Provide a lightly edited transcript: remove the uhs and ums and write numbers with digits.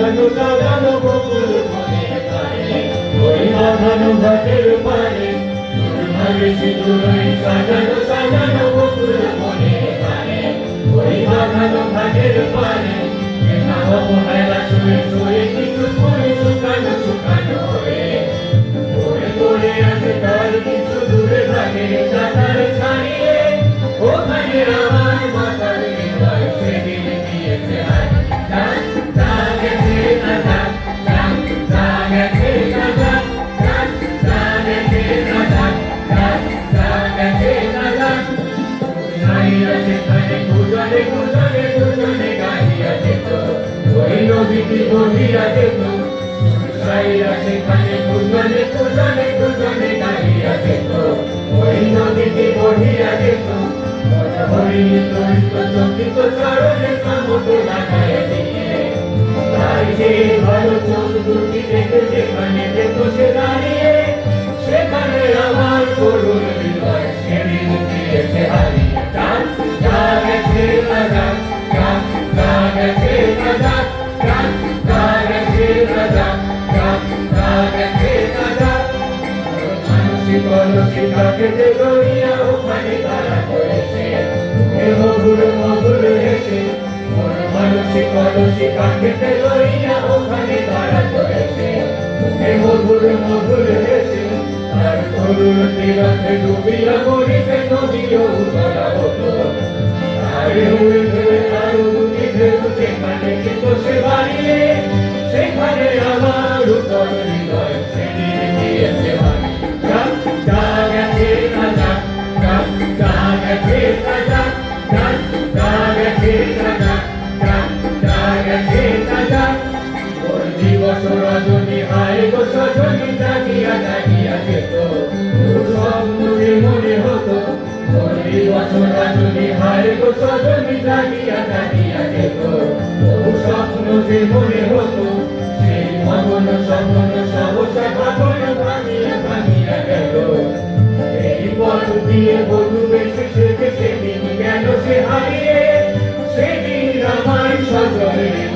সাজানো সাজানো বকুল মনে পারে ওই বাঁধানো ঘাটের পারে ভাবে সিঁদুরই সাজানো সাজানো বকুল মনে পারে ওই বাঁধানো ঘাটের পারে অবহেলা শুয়ে শুয়ে কিছু ফুল শুকানো শুকানো হয়ে পড়ে পড়ে আছে তার কিছু দূরে ভাগে চাতার ছাড়িয়ে ওখানে আমার মাথার হৃদয় সেদিন দিয়েছে হাত ডাক ডাকেছে না ডাক ডাক ডাকেছে না ডাক ডাক ডাকেছে না ডাক ডাক ডাকেছে না ডাক নাইরা সেখানে গুজরে গুজরে গুজরে গাইয়া যেত ওই নদীটি বহিয়া যেত নাইরা সেখানে গুজরে গুজরে গুজরে গাইয়া যেত ওই নদীটি বহিয়া যেত হরিণী তরিত চকিত চরণে কামড় লাগায় দিয়ে তাই যে ভালো চোখ দুটি দেখে যেখানে যেত সে দাঁড়িয়ে সেখানে আমার করুণ হৃদয় সেদিন দিয়েছে হারিয়ে ডাক ডাকেছে না ডাক ডাক ডাকেছে না ডাক ডাক ডাকেছে না ডাক ডাক ডাকেছে না ডাক মানসী কলসী ডাকেতে লইয়া ওখানে তারা করেছে মধুর মধুর হেসে মানসী কলসী ডাকেতে লইয়া ওখানে তারা করেছে মধুর মধুর হেসে আর করুণ তীরথে ডুবিয়া পড়িতে নদীও উতলা হতো আরে উড়ে ধরে আরো দুটি ঢেউ সেখানে কিন্তু সে বাড়িয়ে সেখানে আমার উত্তর হৃদয় সেদিন দিয়েছে বাড়ি ডাক ডাকেছে না ডাক ডাক ডাকেছে না ডাক ডাক ডাকেছে না ডাক ডাক ডাকেছে না ডাক ওর দিবস রজনী হায় গো সজনী জাগিয়া জাগিয়া যেত স্বপ্ন যে মনে হতো ওর দিবস রজনী হায় গো সজনী জাগিয়া জাগিয়া যেত স্বপ্ন যে মনে হতো সেই মগন স্বপ্ন সহসা ভাবন ভাঙিয়া ভাঙিয়া গেল এই পথ দিয়ে বধূ বেশি সেদিন গেল সে হারিয়ে সেদিন আমার সজনে